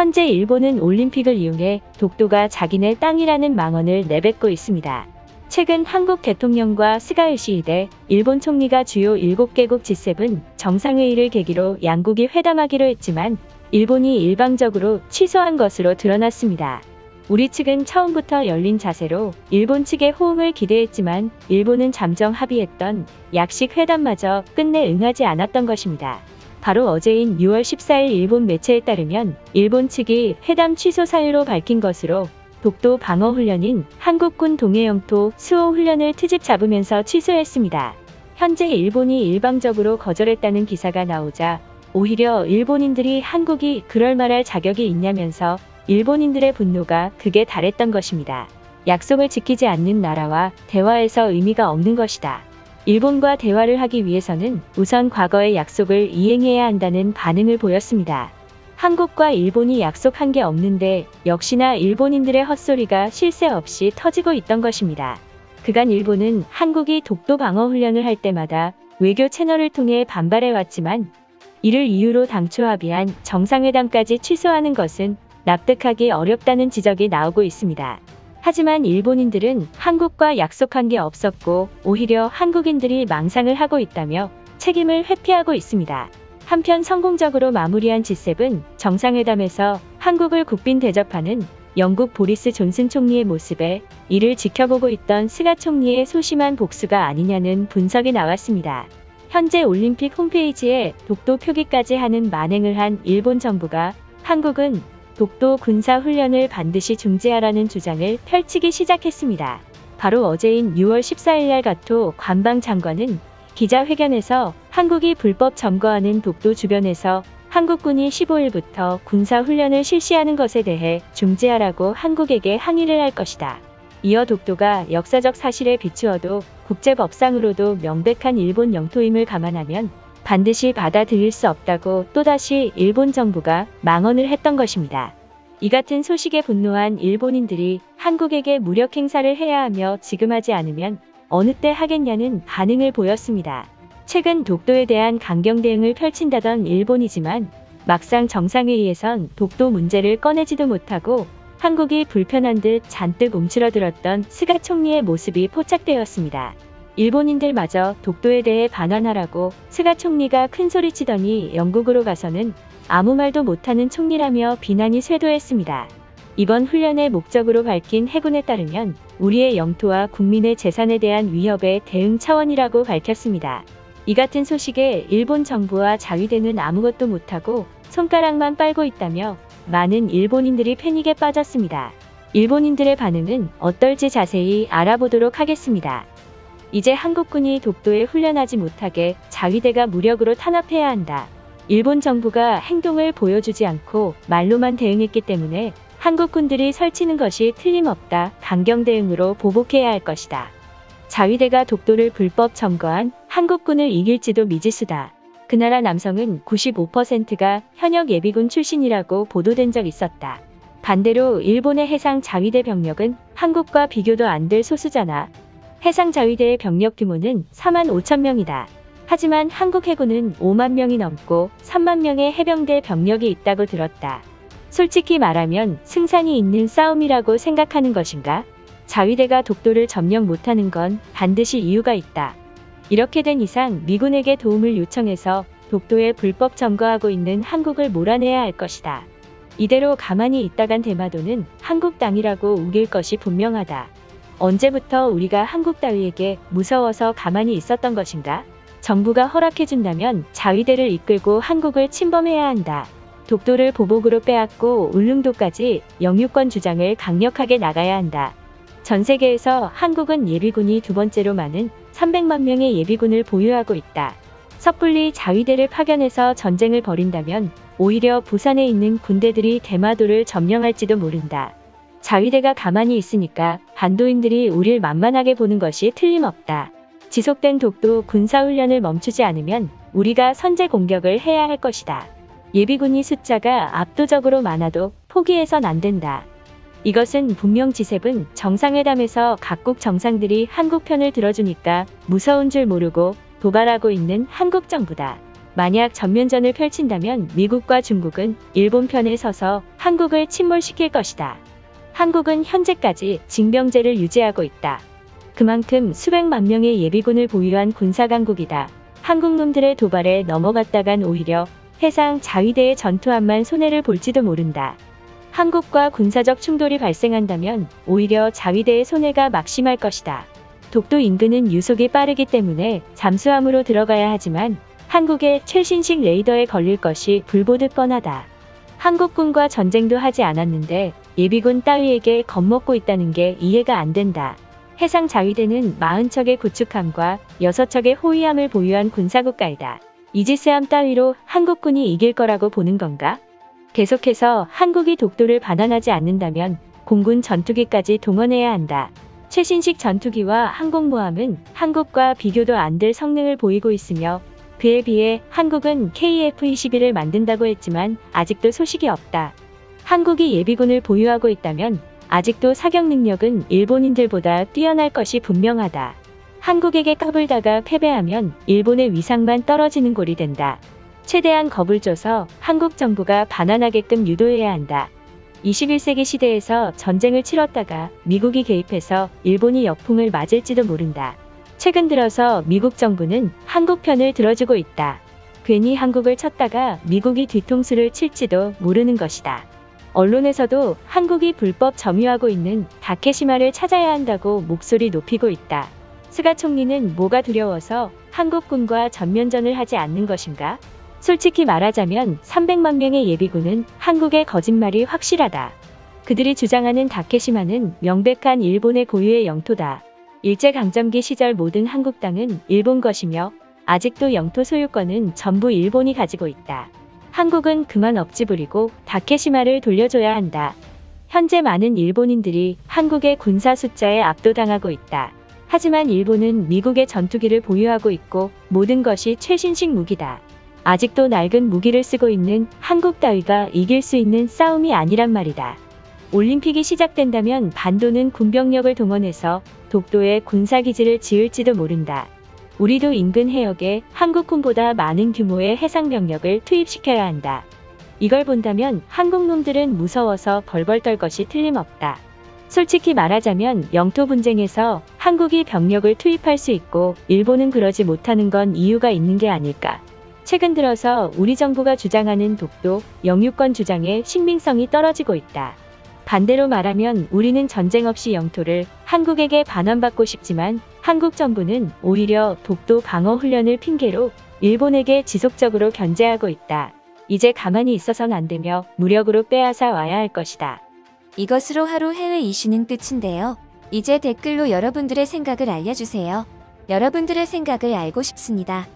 현재 일본은 올림픽을 이용해 독도가 자기네 땅이라는 망언을 내뱉고 있습니다. 최근 한국 대통령과 스가 요시히데 일본 총리가 주요 7개국 G7 정상회의를 계기로 양국이 회담하기로 했지만 일본이 일방적으로 취소한 것으로 드러났습니다. 우리 측은 처음부터 열린 자세로 일본 측의 호응을 기대했지만 일본은 잠정 합의했던 약식 회담마저 끝내 응하지 않았던 것입니다. 바로 어제인 6월 14일 일본 매체에 따르면 일본 측이 회담 취소 사유로 밝힌 것으로 독도 방어 훈련인 한국군 동해영토 수호 훈련을 트집 잡으면서 취소했습니다. 현재 일본이 일방적으로 거절했다는 기사가 나오자 오히려 일본인들이 한국이 그럴 말할 자격이 있냐면서 일본인들의 분노가 극에 달했던 것입니다. 약속을 지키지 않는 나라와 대화에서 의미가 없는 것이다. 일본과 대화를 하기 위해서는 우선 과거의 약속을 이행해야 한다는 반응을 보였습니다. 한국과 일본이 약속한 게 없는데 역시나 일본인들의 헛소리가 쉴 새 없이 터지고 있던 것입니다. 그간 일본은 한국이 독도 방어 훈련을 할 때마다 외교 채널을 통해 반발해왔지만 이를 이유로 당초 합의한 정상회담까지 취소하는 것은 납득하기 어렵다는 지적이 나오고 있습니다. 하지만 일본인들은 한국과 약속한 게 없었고 오히려 한국인들이 망상을 하고 있다며 책임을 회피하고 있습니다. 한편 성공적으로 마무리한 G7 정상회담에서 한국을 국빈 대접하는 영국 보리스 존슨 총리의 모습에 이를 지켜보고 있던 스가 총리의 소심한 복수가 아니냐는 분석이 나왔습니다. 현재 올림픽 홈페이지에 독도 표기까지 하는 만행을 한 일본 정부가 한국은 독도 군사훈련을 반드시 중지하라는 주장을 펼치기 시작했습니다. 바로 어제인 6월 14일 날 가토 관방장관은 기자회견에서 한국이 불법 점거하는 독도 주변에서 한국군이 15일부터 군사훈련을 실시하는 것에 대해 중지하라고 한국에게 항의를 할 것이다. 이어 독도가 역사적 사실에 비추어도 국제법상으로도 명백한 일본 영토임을 감안하면 반드시 받아들일 수 없다고 또다시 일본 정부가 망언을 했던 것입니다. 이 같은 소식에 분노한 일본인들이 한국에게 무력 행사를 해야 하며 지금 하지 않으면 어느 때 하겠냐는 반응을 보였습니다. 최근 독도에 대한 강경 대응을 펼친다던 일본이지만 막상 정상회의에선 독도 문제를 꺼내지도 못하고 한국이 불편한 듯 잔뜩 움츠러들었던 스가 총리의 모습이 포착되었습니다. 일본인들마저 독도에 대해 반환하라고 스가 총리가 큰소리치더니 영국으로 가서는 아무 말도 못하는 총리라며 비난이 쇄도했습니다. 이번 훈련의 목적으로 밝힌 해군에 따르면 우리의 영토와 국민의 재산에 대한 위협의 대응 차원이라고 밝혔습니다. 이 같은 소식에 일본 정부와 자위대는 아무것도 못하고 손가락만 빨고 있다며 많은 일본인들이 패닉에 빠졌습니다. 일본인들의 반응은 어떨지 자세히 알아보도록 하겠습니다. 이제 한국군이 독도에 훈련하지 못하게 자위대가 무력으로 탄압해야 한다. 일본 정부가 행동을 보여주지 않고 말로만 대응했기 때문에 한국군들이 설치는 것이 틀림없다. 강경 대응으로 보복해야 할 것이다. 자위대가 독도를 불법 점거한 한국군을 이길지도 미지수다. 그 나라 남성은 95%가 현역 예비군 출신이라고 보도된 적 있었다. 반대로 일본의 해상 자위대 병력은 한국과 비교도 안 될 소수잖아. 해상 자위대의 병력 규모는 4만 5천 명이다. 하지만 한국 해군은 5만 명이 넘고 3만 명의 해병대 병력이 있다고 들었다. 솔직히 말하면 승산이 있는 싸움이라고 생각하는 것인가? 자위대가 독도를 점령 못하는 건 반드시 이유가 있다. 이렇게 된 이상 미군에게 도움을 요청해서 독도에 불법 점거하고 있는 한국을 몰아내야 할 것이다. 이대로 가만히 있다간 대마도는 한국 땅이라고 우길 것이 분명하다. 언제부터 우리가 한국 따위에게 무서워서 가만히 있었던 것인가? 정부가 허락해준다면 자위대를 이끌고 한국을 침범해야 한다. 독도를 보복으로 빼앗고 울릉도까지 영유권 주장을 강력하게 나가야 한다. 전 세계에서 한국은 예비군이 두 번째로 많은 300만 명의 예비군을 보유하고 있다. 섣불리 자위대를 파견해서 전쟁을 벌인다면 오히려 부산에 있는 군대들이 대마도를 점령할지도 모른다. 자위대가 가만히 있으니까 반도인들이 우릴 만만하게 보는 것이 틀림없다. 지속된 독도 군사훈련을 멈추지 않으면 우리가 선제 공격을 해야 할 것이다. 예비군이 숫자가 압도적으로 많아도 포기해선 안 된다. 이것은 분명 G7 정상회담에서 각국 정상들이 한국 편을 들어주니까 무서운 줄 모르고 도발하고 있는 한국 정부다. 만약 전면전을 펼친다면 미국과 중국은 일본 편에 서서 한국을 침몰시킬 것이다. 한국은 현재까지 징병제를 유지하고 있다. 그만큼 수백만 명의 예비군을 보유한 군사강국이다. 한국 놈들의 도발에 넘어갔다간 오히려 해상 자위대의 전투함만 손해를 볼지도 모른다. 한국과 군사적 충돌이 발생한다면 오히려 자위대의 손해가 막심할 것이다. 독도 인근은 유속이 빠르기 때문에 잠수함으로 들어가야 하지만 한국의 최신식 레이더에 걸릴 것이 불보듯 뻔하다. 한국군과 전쟁도 하지 않았는데 예비군 따위에게 겁먹고 있다는 게 이해가 안 된다. 해상 자위대는 40척의 구축함과 6척의 호위함을 보유한 군사국가이다. 이지스함 따위로 한국군이 이길 거라고 보는 건가? 계속해서 한국이 독도를 반환하지 않는다면 공군 전투기까지 동원해야 한다. 최신식 전투기와 항공모함은 한국과 비교도 안 될 성능을 보이고 있으며 그에 비해 한국은 KF-21을 만든다고 했지만 아직도 소식이 없다. 한국이 예비군을 보유하고 있다면 아직도 사격 능력은 일본인들보다 뛰어날 것이 분명하다. 한국에게 까불다가 패배하면 일본의 위상만 떨어지는 꼴이 된다. 최대한 겁을 줘서 한국 정부가 반환하게끔 유도해야 한다. 21세기 시대에서 전쟁을 치렀다가 미국이 개입해서 일본이 역풍을 맞을지도 모른다. 최근 들어서 미국 정부는 한국 편을 들어주고 있다. 괜히 한국을 쳤다가 미국이 뒤통수를 칠지도 모르는 것이다. 언론에서도 한국이 불법 점유하고 있는 다케시마를 찾아야 한다고 목소리 높이고 있다. 스가 총리는 뭐가 두려워서 한국군과 전면전을 하지 않는 것인가? 솔직히 말하자면 300만 명의 예비군은 한국의 거짓말이 확실하다. 그들이 주장하는 다케시마는 명백한 일본의 고유의 영토다. 일제강점기 시절 모든 한국 땅은 일본 것이며 아직도 영토 소유권은 전부 일본이 가지고 있다. 한국은 그만 억지 부리고 다케시마를 돌려줘야 한다. 현재 많은 일본인들이 한국의 군사 숫자에 압도당하고 있다. 하지만 일본은 미국의 전투기를 보유하고 있고 모든 것이 최신식 무기다. 아직도 낡은 무기를 쓰고 있는 한국 따위가 이길 수 있는 싸움이 아니란 말이다. 올림픽이 시작된다면 반도는 군병력을 동원해서 독도에 군사기지를 지을지도 모른다. 우리도 인근 해역에 한국군보다 많은 규모의 해상병력을 투입시켜야 한다. 이걸 본다면 한국 놈들은 무서워서 벌벌 떨 것이 틀림없다. 솔직히 말하자면 영토 분쟁에서 한국이 병력을 투입할 수 있고 일본은 그러지 못하는 건 이유가 있는 게 아닐까. 최근 들어서 우리 정부가 주장하는 독도, 영유권 주장의 신빙성이 떨어지고 있다. 반대로 말하면 우리는 전쟁 없이 영토를 한국에게 반환받고 싶지만 한국 정부는 오히려 독도 방어 훈련을 핑계로 일본에게 지속적으로 견제하고 있다. 이제 가만히 있어선 안 되며 무력으로 빼앗아 와야 할 것이다. 이것으로 하루 해외 이슈는 끝인데요. 이제 댓글로 여러분들의 생각을 알려주세요. 여러분들의 생각을 알고 싶습니다.